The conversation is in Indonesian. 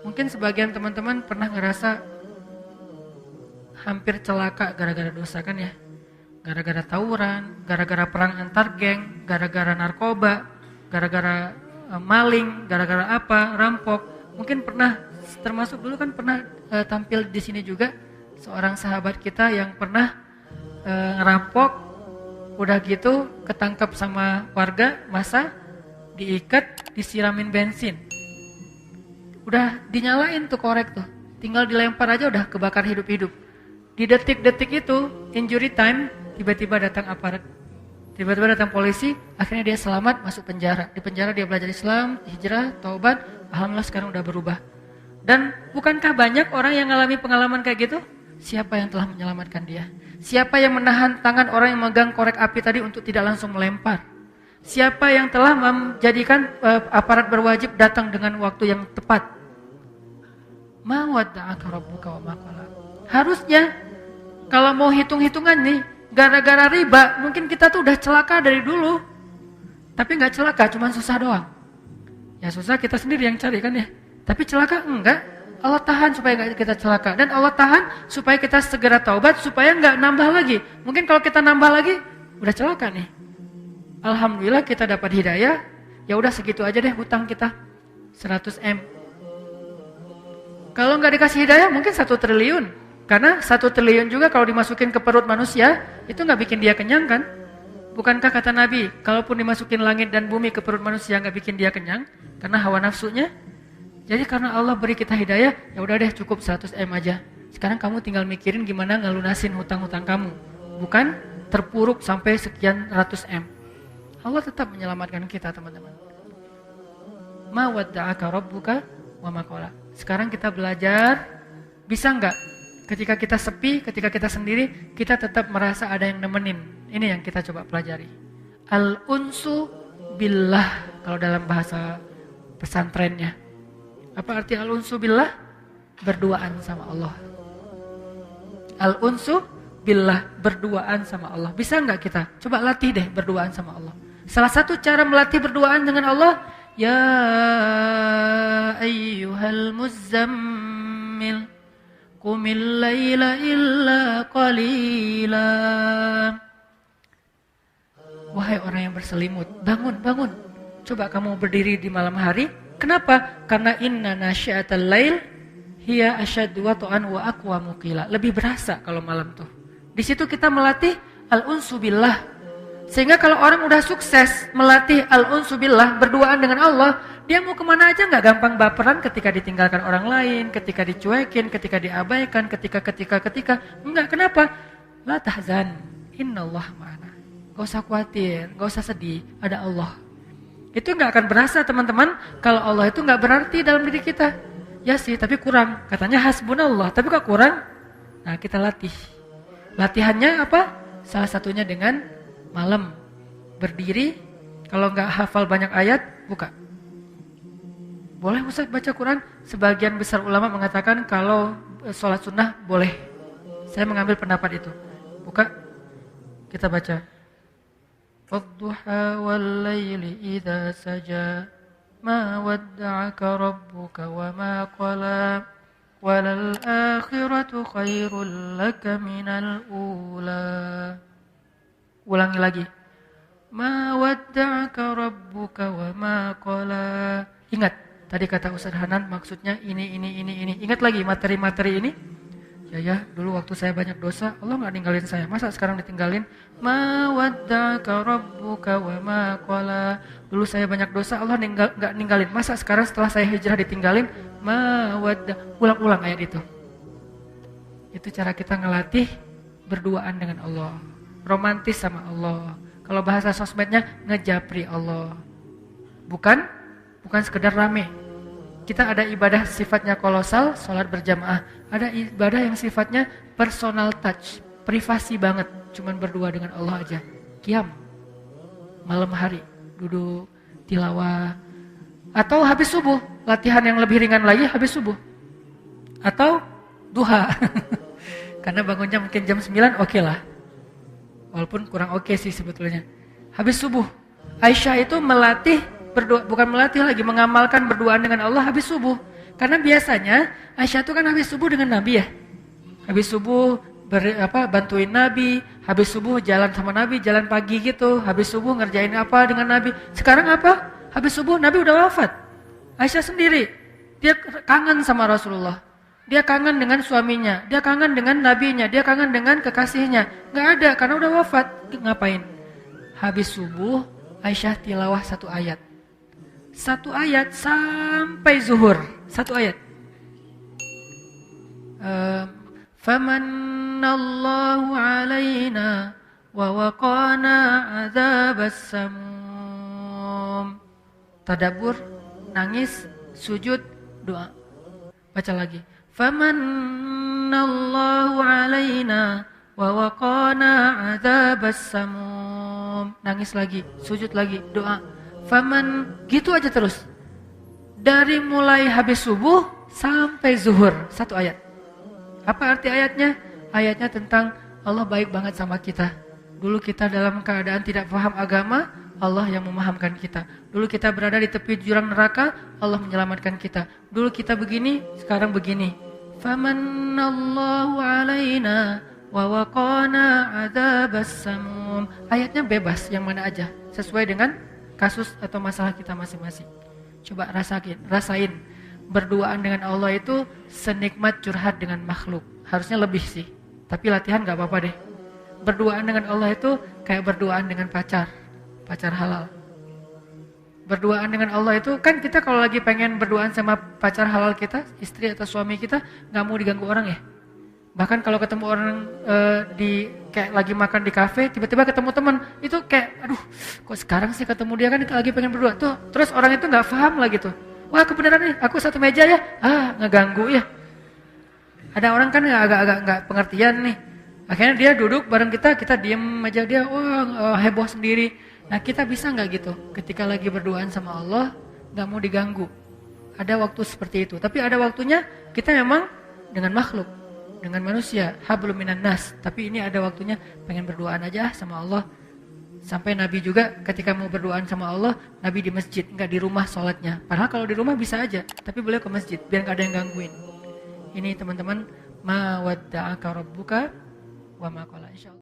Mungkin sebagian teman-teman pernah ngerasa hampir celaka gara-gara dosa kan ya. Gara-gara tawuran, gara-gara perang antar geng, gara-gara narkoba, gara-gara maling, gara-gara apa, rampok. Mungkin pernah, termasuk dulu kan pernah tampil di sini juga seorang sahabat kita yang pernah ngerampok, udah gitu ketangkap sama warga, masa diikat, disiramin bensin. Udah dinyalain tuh korek tuh, tinggal dilempar aja udah kebakar hidup-hidup. Di detik-detik itu, injury time, tiba-tiba datang aparat, tiba-tiba datang polisi, akhirnya dia selamat masuk penjara. Di penjara dia belajar Islam, hijrah, taubat, alhamdulillah sekarang udah berubah. Dan bukankah banyak orang yang mengalami pengalaman kayak gitu? Siapa yang telah menyelamatkan dia? Siapa yang menahan tangan orang yang memegang korek api tadi untuk tidak langsung melempar? Siapa yang telah menjadikan aparat berwajib datang dengan waktu yang tepat? Ma wadda'aka rabbuka wa ma qala. Harusnya kalau mau hitung-hitungan nih, gara-gara riba mungkin kita tuh udah celaka dari dulu. Tapi enggak celaka, cuma susah doang. Ya susah kita sendiri yang cari kan ya. Tapi celaka enggak. Allah tahan supaya enggak kita celaka. Dan Allah tahan supaya kita segera taubat, supaya enggak nambah lagi. Mungkin kalau kita nambah lagi, udah celaka nih. Alhamdulillah kita dapat hidayah. Ya udah segitu aja deh hutang kita, 100 M. Kalau nggak dikasih hidayah mungkin 1 triliun. Karena 1 triliun juga kalau dimasukin ke perut manusia, itu nggak bikin dia kenyang kan? Bukankah kata Nabi, kalaupun dimasukin langit dan bumi ke perut manusia nggak bikin dia kenyang? Karena hawa nafsunya. Jadi karena Allah beri kita hidayah, ya udah deh cukup 100 M aja. Sekarang kamu tinggal mikirin gimana ngelunasin hutang-hutang kamu. Bukan terpuruk sampai sekian ratus M. Allah tetap menyelamatkan kita teman-teman. Ma wadda'aka rabbuka wa ma qala. Sekarang kita belajar, bisa enggak ketika kita sepi, ketika kita sendiri, kita tetap merasa ada yang nemenin. Ini yang kita coba pelajari. Al-unsu billah, kalau dalam bahasa pesantrennya. Apa arti al-unsu billah? Berduaan sama Allah. Al-unsu billah, berduaan sama Allah. Bisa enggak kita? Coba latih deh berduaan sama Allah. Salah satu cara melatih berduaan dengan Allah, ya ayyuhal muzammil qumil laila illa qalila. Wahai orang yang berselimut, bangun, bangun. Coba kamu berdiri di malam hari. Kenapa? Karena inna nasyiatal lail hiya asyaddu wat'an wa aqwamu qila. Lebih berasa kalau malam tuh. Di situ kita melatih al-unsu billah. Sehingga kalau orang udah sukses melatih al-unsu billah, berduaan dengan Allah, dia mau kemana aja gak gampang baperan ketika ditinggalkan orang lain, ketika dicuekin, ketika diabaikan, ketika. Enggak, kenapa? La tahzan, innallah ma'ana. Gak usah khawatir, gak usah sedih, ada Allah. Itu gak akan berasa teman-teman, kalau Allah itu gak berarti dalam diri kita. Ya sih, tapi kurang. Katanya hasbunallah, tapi kok kurang? Nah kita latih. Latihannya apa? Salah satunya dengan malam berdiri, kalau nggak hafal banyak ayat, buka. Boleh Ustaz baca Quran? Sebagian besar ulama mengatakan kalau sholat sunnah boleh. Saya mengambil pendapat itu. Buka, kita baca. Wadduha wal layli idza saja ma wadda'aka rabbuka wa ma qala walal akhiratu khairul laka minal ula. Ulangi lagi. Ma wadda'aka rabbuka wa ma qala. Ingat, tadi kata Ustaz Hanan maksudnya ini. Ingat lagi materi-materi ini. Ya, dulu waktu saya banyak dosa, Allah enggak ninggalin saya. Masa sekarang ditinggalin? Ma wadda'aka rabbuka wa ma qala. Dulu saya banyak dosa, Allah enggak ninggalin. Masa sekarang setelah saya hijrah ditinggalin? Ma wadda. Ulang-ulang ayat itu. Itu cara kita ngelatih berduaan dengan Allah. Romantis sama Allah. Kalau bahasa sosmednya ngejapri Allah. Bukan sekedar rame. Kita ada ibadah sifatnya kolosal, sholat berjamaah. Ada ibadah yang sifatnya personal touch, privasi banget, cuman berdua dengan Allah aja. Qiyam, malam hari, duduk, tilawah. Atau habis subuh, latihan yang lebih ringan lagi habis subuh. Atau duha. Karena bangunnya mungkin jam 9, oke lah. Walaupun kurang oke sih sebetulnya. Habis subuh, Aisyah itu melatih berdoa, bukan melatih lagi, mengamalkan berduaan dengan Allah habis subuh. Karena biasanya Aisyah itu kan habis subuh dengan Nabi ya. Habis subuh bantuin Nabi, habis subuh jalan sama Nabi, jalan pagi gitu, habis subuh ngerjain apa dengan Nabi. Sekarang apa? Habis subuh Nabi udah wafat. Aisyah sendiri, dia kangen sama Rasulullah. Dia kangen dengan suaminya, dia kangen dengan nabinya, dia kangen dengan kekasihnya. Gak ada, karena udah wafat. Ngapain? Habis subuh, Aisyah tilawah 1 ayat. 1 ayat sampai zuhur. 1 ayat. Famanallahu alaina wa waqana adzabas samum. Tadabbur, nangis, sujud, doa. Baca lagi. Famanallahu alaina wa waqana adzabas samum. Nangis lagi, sujud lagi, doa. Gitu aja terus. Dari mulai habis subuh sampai zuhur, 1 ayat. Apa arti ayatnya? Ayatnya tentang Allah baik banget sama kita. Dulu kita dalam keadaan tidak paham agama, Allah yang memahamkan kita. Dulu kita berada di tepi jurang neraka, Allah menyelamatkan kita. Dulu kita begini, sekarang begini. Famanallahu alaina wa waqana adzabas samum. Ayatnya bebas, yang mana aja, sesuai dengan kasus atau masalah kita masing-masing. Coba rasain. Berduaan dengan Allah itu senikmat curhat dengan makhluk. Harusnya lebih sih, tapi latihan gak apa-apa deh. Berduaan dengan Allah itu kayak berduaan dengan pacar halal. Berduaan dengan Allah itu kan kita kalau lagi pengen berduaan sama pacar halal kita, istri atau suami kita, gak mau diganggu orang ya. Bahkan kalau ketemu orang kayak lagi makan di kafe, tiba-tiba ketemu teman, itu kayak aduh, kok sekarang sih ketemu dia, kan lagi pengen berdua tuh. Terus orang itu gak paham lagi tuh. Wah, kebenaran nih, aku satu meja ya. Ngeganggu ya. Ada orang kan agak-agak nggak pengertian nih. Akhirnya dia duduk bareng kita diem aja, dia heboh sendiri. Nah, kita bisa nggak gitu? Ketika lagi berduaan sama Allah, nggak mau diganggu. Ada waktu seperti itu. Tapi ada waktunya kita memang dengan makhluk, dengan manusia, hablum minan nas. Tapi ini ada waktunya pengen berduaan aja sama Allah. Sampai Nabi juga ketika mau berduaan sama Allah, Nabi di masjid, nggak di rumah sholatnya. Padahal kalau di rumah bisa aja, tapi beliau ke masjid biar nggak ada yang gangguin. Ini teman-teman, ma wadda'aka rabbuka wa ma qala, insyaallah.